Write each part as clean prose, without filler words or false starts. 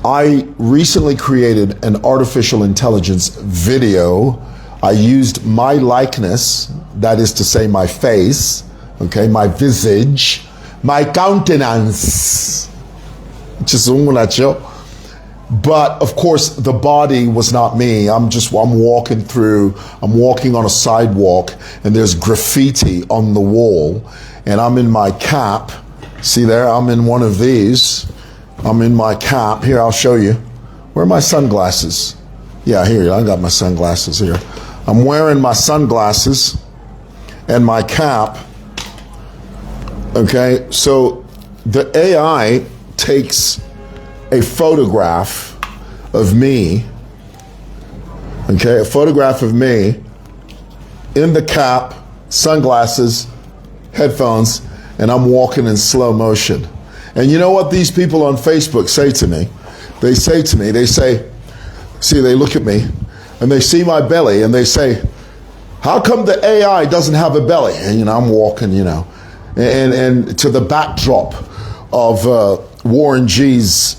I recently created an artificial intelligence video. I used my likeness, that is to say my face, okay, my visage, my countenance. But of course, the body was not me. I'm walking on a sidewalk, and there's graffiti on the wall, and I'm in my cap. See there, I'm in one of these. I'm in my cap. Here, I'll show you. Where are my sunglasses? Yeah, here, I got my sunglasses here. I'm wearing my sunglasses and my cap. Okay, so the AI takes a photograph of me, okay, a photograph of me in the cap, sunglasses, headphones, and I'm walking in slow motion. And you know what these people on Facebook say to me? They say, see, they look at me and they see my belly and they say, how come the AI doesn't have a belly? And, I'm walking, and to the backdrop of Warren G's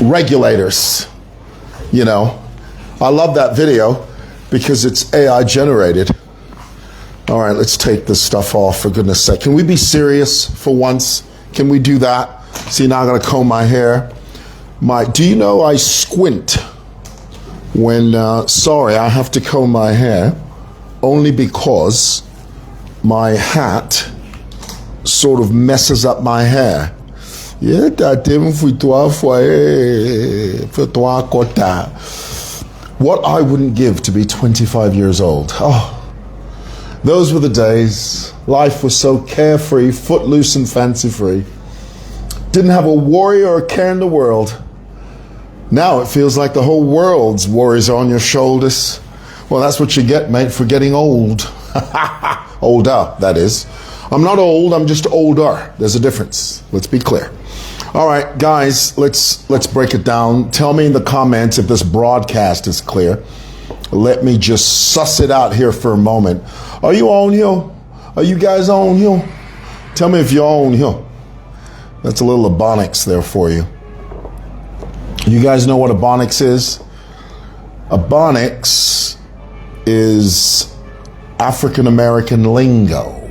regulators, I love that video because it's AI generated. All right, let's take this stuff off, for goodness sake. Can we be serious for once? Can we do that? See, now I'm gonna comb my hair. Do you know I squint when, sorry, I have to comb my hair only because my hat sort of messes up my hair. What I wouldn't give to be 25 years old. Oh, those were the days. Life was so carefree, footloose and fancy-free. Didn't have a worry or a care in the world. Now it feels like the whole world's worries are on your shoulders. Well, that's what you get, mate, for getting old. Older, that is. I'm not old, I'm just older. There's a difference. Let's be clear. All right, guys, let's break it down. Tell me in the comments if this broadcast is clear. Let me just suss it out here for a moment. Are you on here? Are you guys on here? Tell me if you're on here. That's a little Ebonics there for you. You guys know what Ebonics is? Ebonics is African American lingo.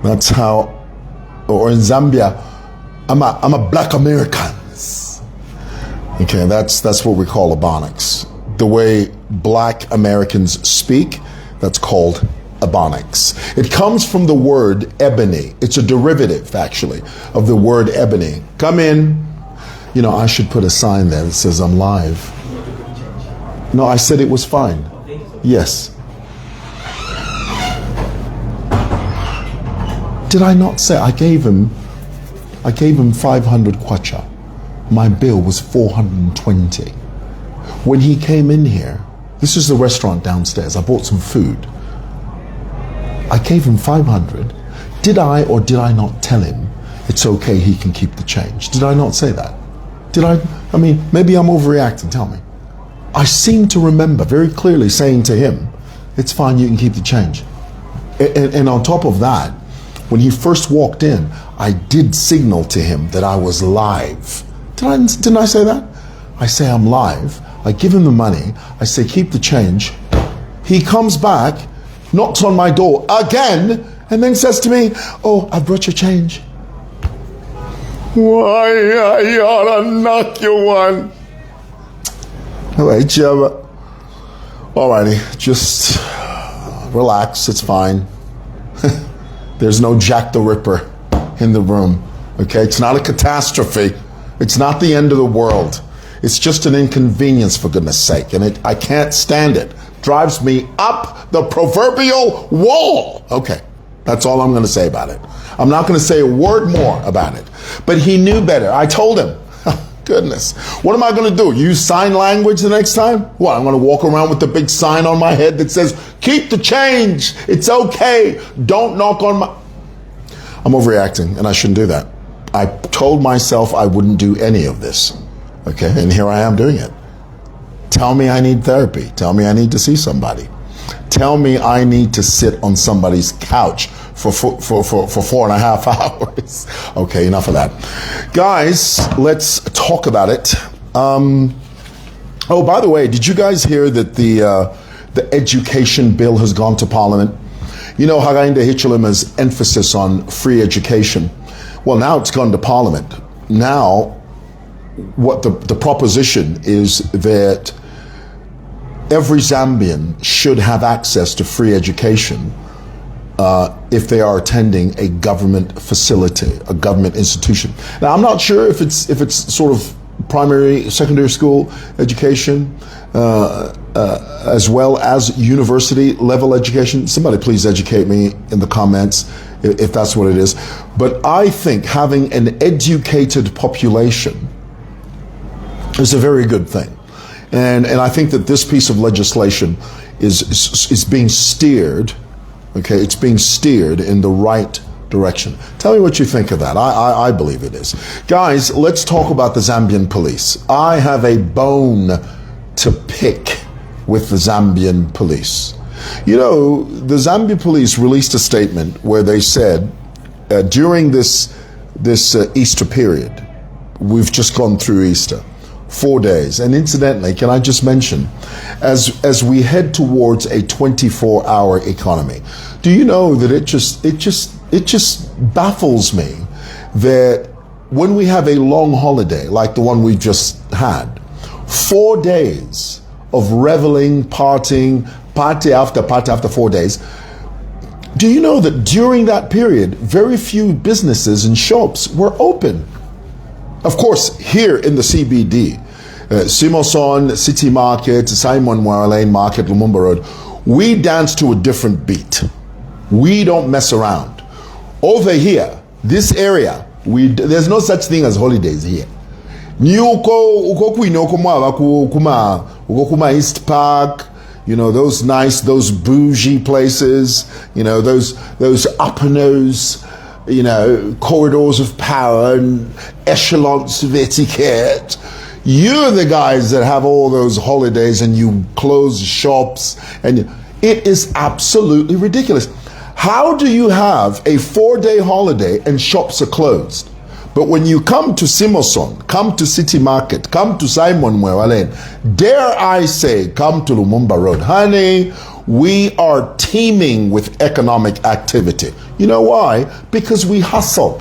That's how, or in Zambia, I'm a black American. Okay, that's what we call Ebonics. The way black Americans speak, that's called Ebonics. It comes from the word ebony. It's a derivative, actually, of the word ebony. Come in. I should put a sign there that says I'm live. No, I said it was fine. Yes. Did I not say I gave him 500 kwacha. My bill was 420. When he came in here, this is the restaurant downstairs, I bought some food. I gave him 500. Did I or did I not tell him it's okay, he can keep the change? Did I not say that? Maybe I'm overreacting, tell me. I seem to remember very clearly saying to him, it's fine, you can keep the change. And on top of that, when he first walked in, I did signal to him that I was live. Didn't I say that? I say I'm live. I give him the money. I say, keep the change. He comes back, knocks on my door again, and then says to me, oh, I brought your change. Why, you ought to knock you one. Alrighty, just relax, it's fine. There's no Jack the Ripper in the room, okay? It's not a catastrophe. It's not the end of the world. It's just an inconvenience, for goodness sake, and I can't stand it. Drives me up the proverbial wall. Okay, that's all I'm gonna say about it. I'm not gonna say a word more about it. But he knew better. I told him, goodness, what am I gonna do? Use sign language the next time? What, I'm gonna walk around with the big sign on my head that says, keep the change, it's okay, don't knock on my... I'm overreacting, and I shouldn't do that. I told myself I wouldn't do any of this, okay? And here I am doing it. Tell me I need therapy. Tell me I need to see somebody. Tell me I need to sit on somebody's couch for 4.5 hours. Okay, enough of that. Guys, let's talk about it. Oh, by the way, did you guys hear that the education bill has gone to Parliament? You know, Hakainde Hichilema's emphasis on free education. Well, now it's gone to Parliament. Now, what the proposition is that every Zambian should have access to free education if they are attending a government facility, a government institution. Now, I'm not sure if it's sort of primary, secondary school education, as well as university level education. Somebody please educate me in the comments if that's what it is. But I think having an educated population is a very good thing. And I think that this piece of legislation is being steered, okay, it's being steered in the right direction. Tell me what you think of that. I believe it is. Guys, let's talk about the Zambian police. I have a bone to pick with the Zambian police. You know, the Zambia Police released a statement where they said during this Easter period, we've just gone through Easter, 4 days. And incidentally, can I just mention, as we head towards a 24-hour economy, do you know that it just baffles me that when we have a long holiday like the one we just had, 4 days of reveling, partying, party after 4 days, do you know that during that period, very few businesses and shops were open? Of course, here in the CBD, Simoson, City Market, Simon Lane Market, Lumumba Road, we dance to a different beat. We don't mess around. Over here, this area, there's no such thing as holidays here. East Park, you know, those bougie places, you know, those upper nose, you know, corridors of power and echelons of etiquette. You're the guys that have all those holidays and you close shops, and it is absolutely ridiculous. How do you have a 4-day holiday and shops are closed? But when you come to Simoson, come to City Market, come to Simon Mwewalen, dare I say, come to Lumumba Road, honey, we are teeming with economic activity. You know why? Because we hustle.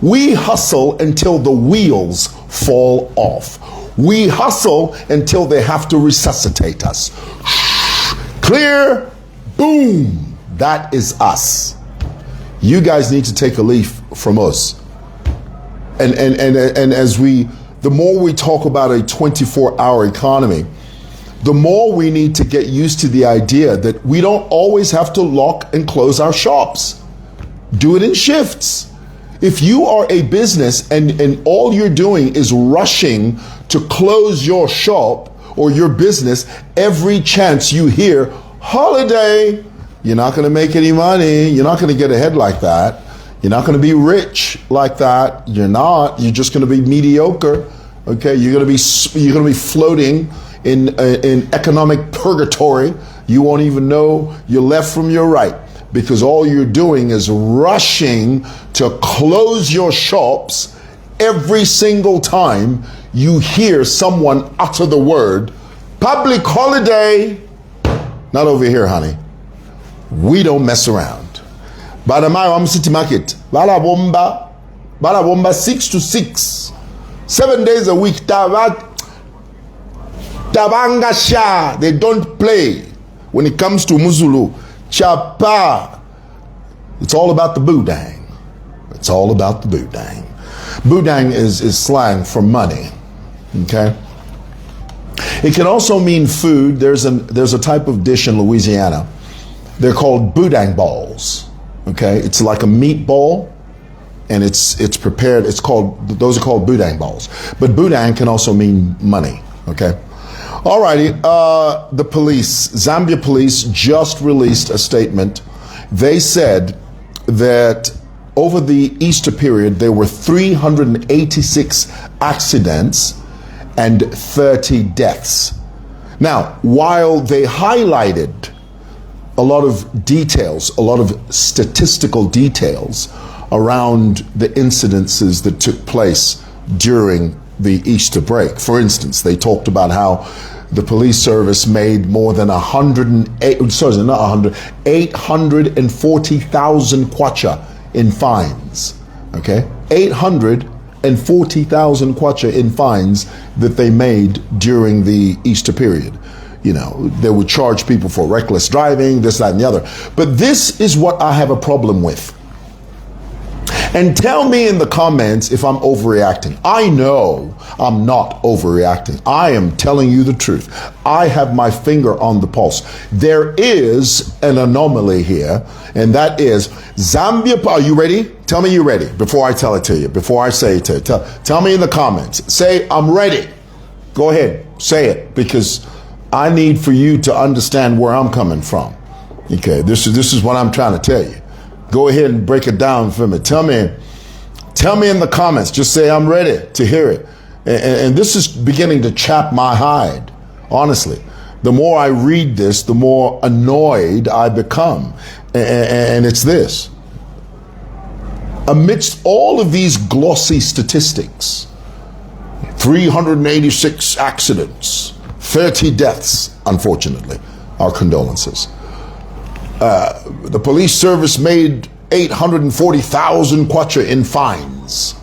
We hustle until the wheels fall off. We hustle until they have to resuscitate us. Clear, boom, that is us. You guys need to take a leaf from us. And as the more we talk about a 24-hour economy, the more we need to get used to the idea that we don't always have to lock and close our shops. Do it in shifts. If you are a business and all you're doing is rushing to close your shop or your business every chance you hear holiday, you're not going to make any money. You're not going to get ahead like that. You're not going to be rich like that. You're not. You're just going to be mediocre. Okay, you're going to be floating in economic purgatory. You won't even know your left from your right, because all you're doing is rushing to close your shops every single time you hear someone utter the word public holiday. Not over here, honey. We don't mess around. Badamayo City Market, Bala Bomba 6 to 6, 7 days a week. Tabangasha, they don't play when it comes to Muzulu. Chapa, it's all about the boudang. It's all about the boudang. Boudang is slang for money. Okay. It can also mean food. There's a type of dish in Louisiana. They're called boudang balls. Okay, it's like a meatball, and it's prepared. Those are called boudang balls. But boudang can also mean money. Okay, alrighty. The police, Zambia Police, just released a statement. They said that over the Easter period there were 386 accidents and 30 deaths. Now, while they highlighted a lot of details, a lot of statistical details around the incidences that took place during the Easter break. For instance, they talked about how the police service made more than 840,000 kwacha in fines. Okay, 840,000 kwacha in fines that they made during the Easter period. You know, they would charge people for reckless driving, this, that, and the other. But this is what I have a problem with. And tell me in the comments if I'm overreacting. I know I'm not overreacting. I am telling you the truth. I have my finger on the pulse. There is an anomaly here, and that is Zambia. Are you ready? Tell me you're ready before I tell it to you, before I say it to you. Tell me in the comments. Say, I'm ready. Go ahead, say it, because I need for you to understand where I'm coming from. Okay, this is what I'm trying to tell you. Go ahead and break it down for me. Tell me in the comments. Just say I'm ready to hear it. And this is beginning to chap my hide, honestly. The more I read this, the more annoyed I become. And it's this. Amidst all of these glossy statistics, 386 accidents, 30 deaths, unfortunately. Our condolences. The police service made 840,000 kwacha in fines.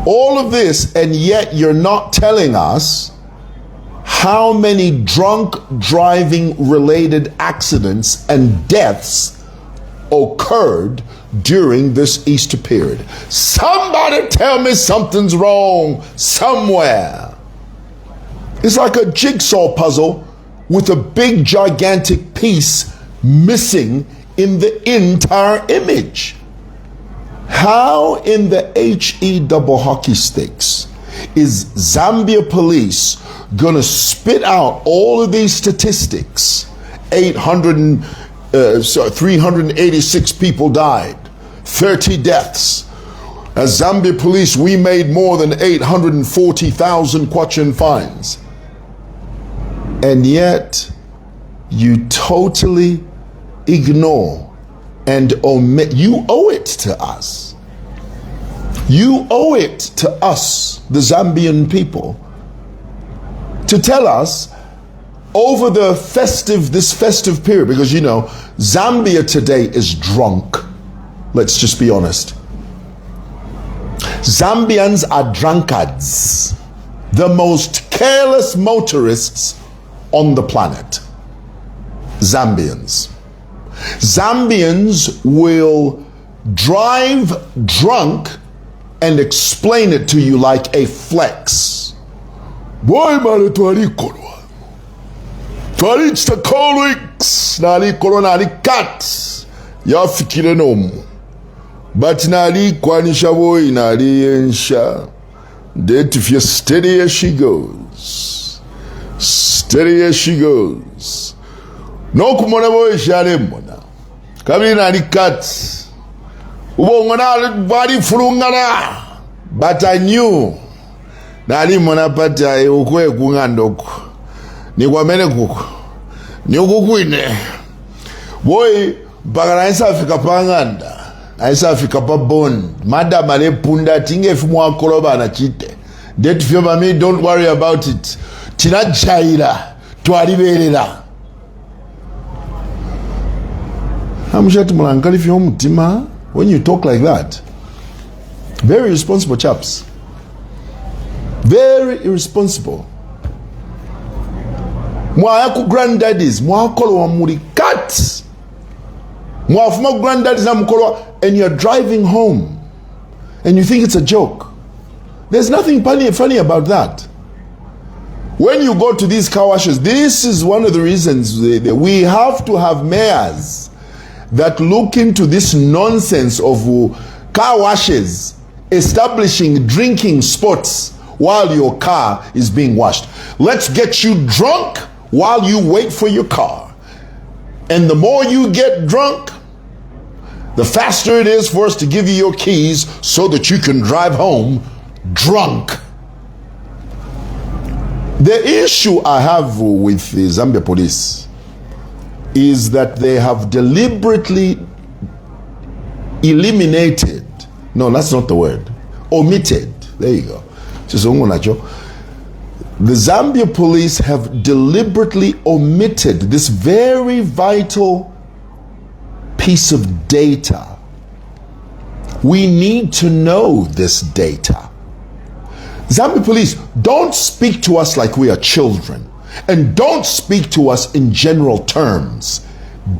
All of this, and yet you're not telling us how many drunk driving related accidents and deaths occurred during this Easter period. Somebody tell me something's wrong somewhere. It's like a jigsaw puzzle with a big gigantic piece missing in the entire image. How in the HE double hockey sticks is Zambia Police gonna spit out all of these statistics? 386 people died, 30 deaths. As Zambia Police, we made more than 840,000 kwacha in fines. And yet, you totally ignore and omit. You owe it to us. You owe it to us, the Zambian people, to tell us over this festive period, because you know, Zambia today is drunk. Let's just be honest. Zambians are drunkards, the most careless motorists on the planet. Zambians will drive drunk and explain it to you like a flex. Boy, mane twalikolwa. Twalichita colwigs, nalikolwa nalikat. Yafikire nomu. But nalikwanisha boy, naliyensha. That if you're steady as she goes. Steady as she goes. No kumona boy shale mona. Kabili nalikat. Ubongona body furungana. But I knew. Nali mona pata ukwe kungandoko. Ni kwamene kuko. Ni ukukwine. Boy, bagana isa Afrika panganda. Isa Afrika pa bond. Madam ale punda tinge fumu akoloba na chite. That if you mami, don't worry about it. Tina jaira. Tuariberera. Hamushati mulankali fi mutima. When you talk like that, very irresponsible chaps. Very irresponsible. Mwayaku granddaddies, mwakolo wa murikat. Mwafuma granddaddies na mkolo, and you're driving home and you think it's a joke. There's nothing funny about that. When you go to these car washes, this is one of the reasons we have to have mayors that look into this nonsense of car washes establishing drinking spots while your car is being washed. Let's get you drunk while you wait for your car. And the more you get drunk, the faster it is for us to give you your keys so that you can drive home drunk. The issue I have with the Zambia Police is that they have deliberately eliminated, no, that's not the word, omitted, there you go. The Zambia police have deliberately omitted this very vital piece of data. We need to know this data. Zambia police, don't speak to us like we are children, and don't speak to us in general terms.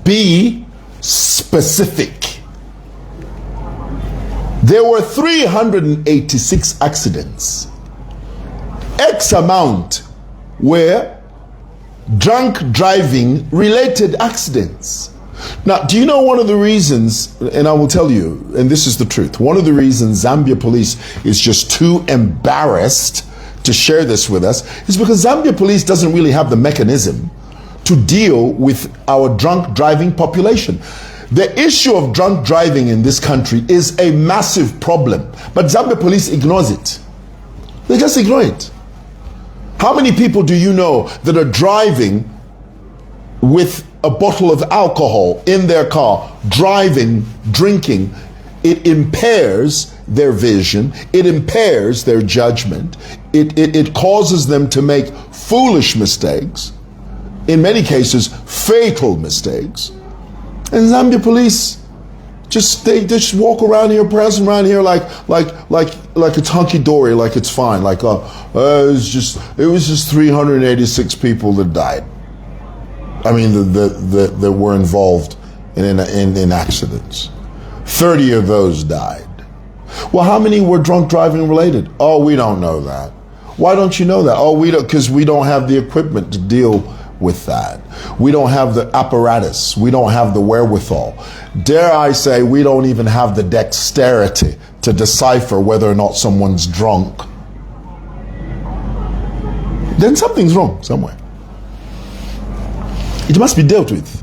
Be specific. There were 386 accidents. X amount were drunk driving related accidents. Now, do you know one of the reasons, and I will tell you, and this is the truth, one of the reasons Zambia Police is just too embarrassed to share this with us is because Zambia Police doesn't really have the mechanism to deal with our drunk driving population. The issue of drunk driving in this country is a massive problem, but Zambia Police ignores it. They just ignore it. How many people do you know that are driving with a bottle of alcohol in their car, driving, drinking? It impairs their vision, it impairs their judgment, it causes them to make foolish mistakes, in many cases fatal mistakes. And Zambia Police they just walk around here, prancing around here like it's hunky dory, like it's fine, like it was just 386 people that died. I mean, that were involved in accidents. 30 of those died. Well, how many were drunk driving related? Oh, we don't know that. Why don't you know that? Oh, we don't, because we don't have the equipment to deal with that. We don't have the apparatus. We don't have the wherewithal. Dare I say, we don't even have the dexterity to decipher whether or not someone's drunk. Then something's wrong somewhere. It must be dealt with.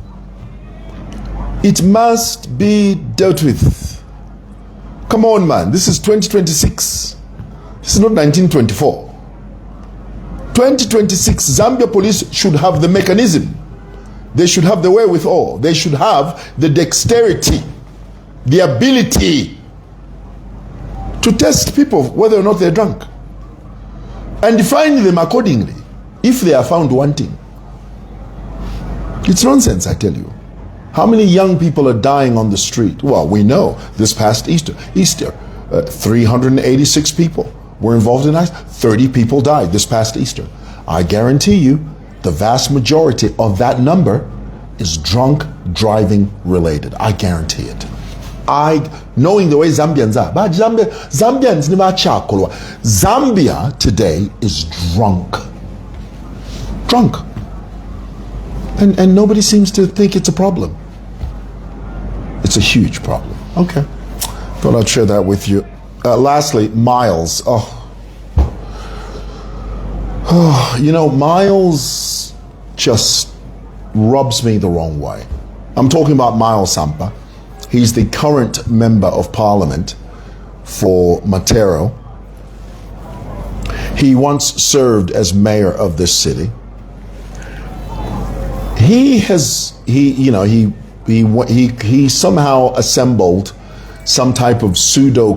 It must be dealt with. Come on, man. This is 2026. This is not 1924. 2026, Zambia Police should have the mechanism. They should have the wherewithal. They should have the dexterity, the ability to test people whether or not they're drunk and define them accordingly if they are found wanting. It's nonsense, I tell you. How many young people are dying on the street? Well, we know this past Easter, 386 people were involved in accidents. 30 people died this past Easter. I guarantee you the vast majority of that number is drunk driving related. I guarantee it. Knowing the way Zambians are, but Zambians never chakolwa. Zambia today is drunk. And nobody seems to think it's a problem. It's a huge problem. Okay. Thought I'd share that with you. Lastly, Miles. You know, Miles just rubs me the wrong way. I'm talking about Miles Sampa. He's the current member of parliament for Matero. He once served as mayor of this city. He somehow assembled some type of pseudo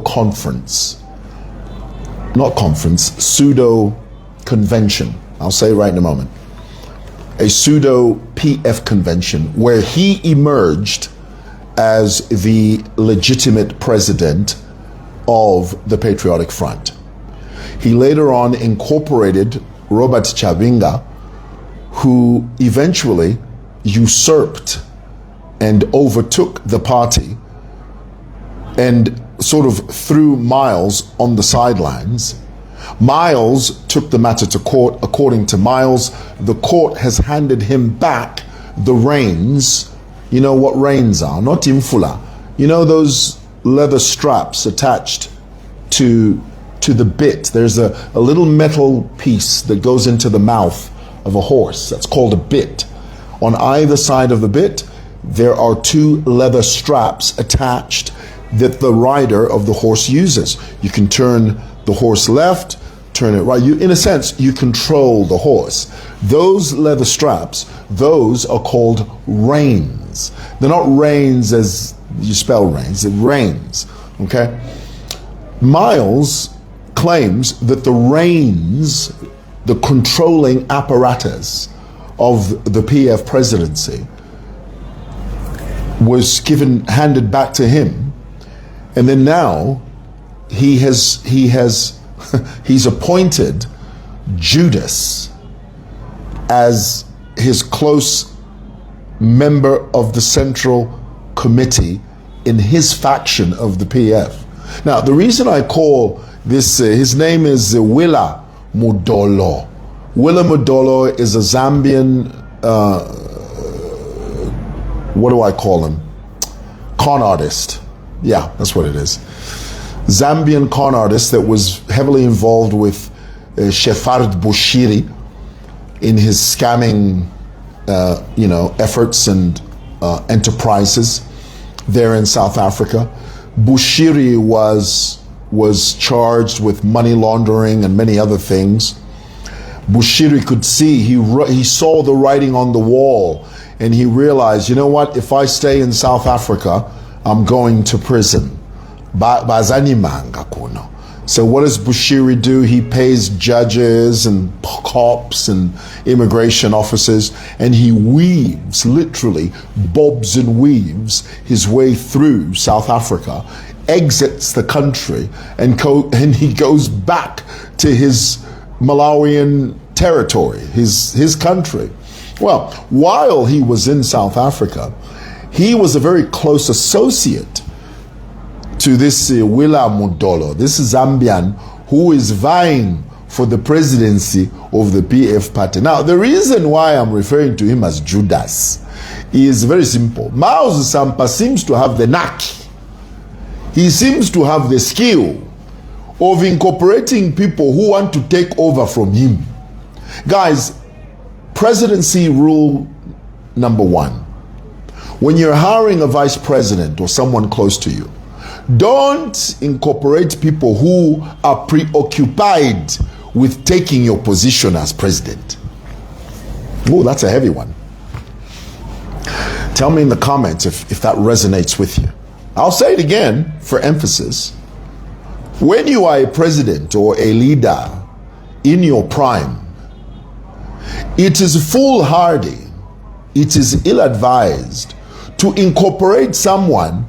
convention. I'll say it right in a moment. A pseudo PF convention where he emerged as the legitimate president of the Patriotic Front. He later on incorporated Robert Chabinga, who eventually usurped and overtook the party and sort of threw Miles on the sidelines. Miles took the matter to court. According to Miles, the court has handed him back the reins. You know what reins are? Not infula. You know those leather straps attached to the bit. There's a little metal piece that goes into the mouth of a horse. That's called a bit. On either side of the bit, there are two leather straps attached that the rider of the horse uses. You can turn the horse left, turn it right. You, in a sense, you control the horse. Those leather straps, those are called reins. They're not reins as you spell reins, it reins, okay? Miles claims that the reins, the controlling apparatus of the PF presidency was handed back to him, and then now he's appointed Judas as his close member of the Central Committee in his faction of the PF. Now, the reason I call this, his name is Willa Mudolo. Willa Mudolo is a Zambian, what do I call him? Con artist. Yeah, that's what it is. Zambian con artist that was heavily involved with Shefard Bushiri in his scamming, efforts and enterprises there in South Africa. Bushiri was charged with money laundering and many other things. Bushiri could see, he saw the writing on the wall, and he realized, you know what, if I stay in South Africa, I'm going to prison. So what does Bushiri do? He pays judges and cops and immigration officers, and he weaves, literally bobs and weaves his way through South Africa, exits the country, and he goes back to his Malawian territory, his country. Well, while he was in South Africa, he was a very close associate to this Willa Mudolo, this Zambian who is vying for the presidency of the PF party. Now, the reason why I'm referring to him as Judas is very simple. Miles Sampa seems to have the knack. He seems to have the skill of incorporating people who want to take over from him. Guys, presidency rule number 1. When you're hiring a vice president or someone close to you, don't incorporate people who are preoccupied with taking your position as president. Oh, that's a heavy one. Tell me in the comments if that resonates with you. I'll say it again for emphasis. When you are a president or a leader in your prime, it is foolhardy, it is ill-advised to incorporate someone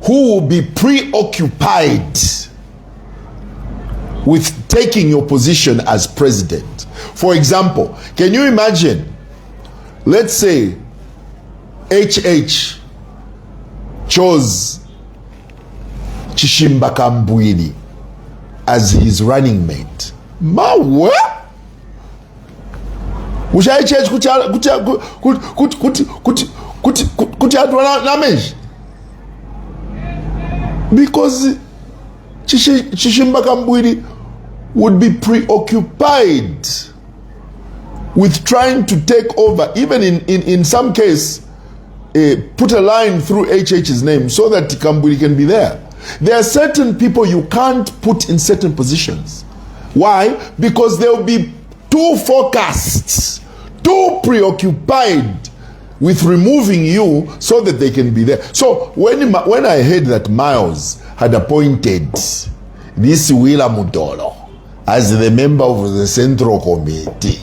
who will be preoccupied with taking your position as president. For example, can you imagine, let's say HH chose Chishimba Kambwini as his running mate. Mawe? Because Chishimba Kambwini would be preoccupied with trying to take over, even in some case, put a line through HH's name so that Kambwini can be there. There are certain people you can't put in certain positions. Why? Because they'll be too focused, too preoccupied with removing you so that they can be there. So when I heard that Miles had appointed this Willa Mudolo as the member of the Central Committee,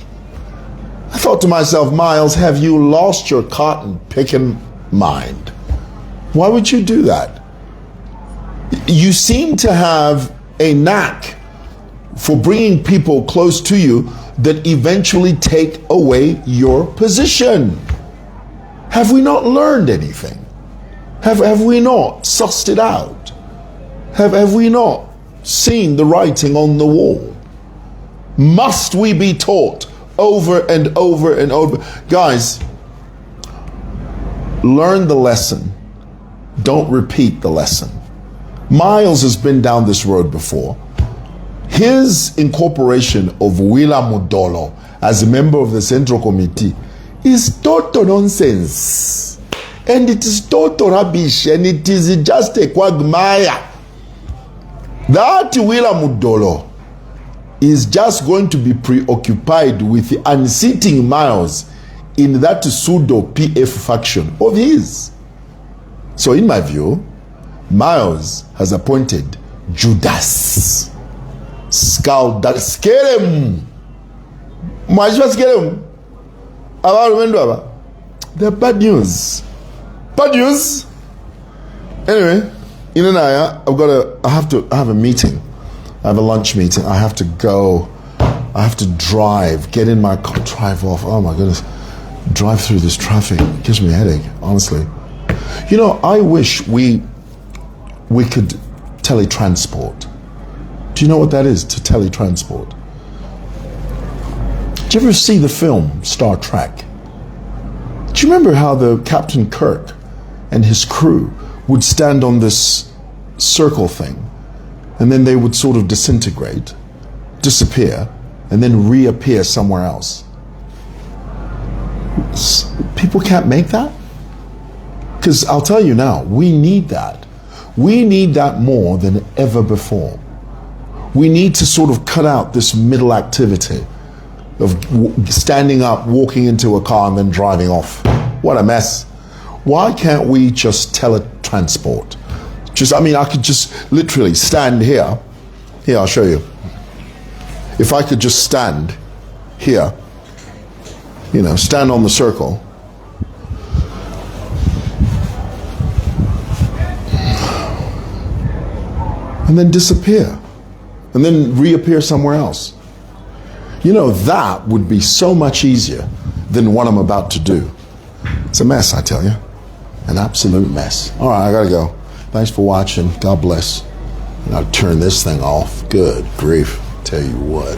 I thought to myself, Miles, have you lost your cotton picking mind? Why would you do that? You seem to have a knack for bringing people close to you that eventually take away your position. Have we not learned anything? Have we not sussed it out? Have we not seen the writing on the wall? Must we be taught over and over and over? Guys, learn the lesson. Don't repeat the lesson. Miles has been down this road before. His incorporation of Willa Mudolo as a member of the Central Committee is total nonsense. And it is total rubbish, and it is just a quagmire. That Willa Mudolo is just going to be preoccupied with unseating Miles in that pseudo PF faction of his. So in my view, Miles has appointed Judas. Skull that scare him. Mwajua scare him. They're bad news. Bad news. Anyway, I have a meeting. I have a lunch meeting. I have to go. I have to drive, get in my car, drive off. Oh my goodness. Drive through this traffic. It gives me a headache, honestly. You know, I wish we could teletransport. Do you know what that is, to teletransport? Did you ever see the film Star Trek? Do you remember how the Captain Kirk and his crew would stand on this circle thing, and then they would sort of disintegrate, disappear, and then reappear somewhere else? People can't make that? Because I'll tell you now, we need that. We need that more than ever before. We need to sort of cut out this middle activity of standing up, walking into a car, and then driving off. What a mess. Why can't we just teletransport? I could just literally stand here. Here, I'll show you. If I could just stand here, stand on the circle. And then disappear. And then reappear somewhere else. That would be so much easier than what I'm about to do. It's a mess, I tell you. An absolute mess. All right, I gotta go. Thanks for watching. God bless. And I'll turn this thing off. Good grief. Tell you what.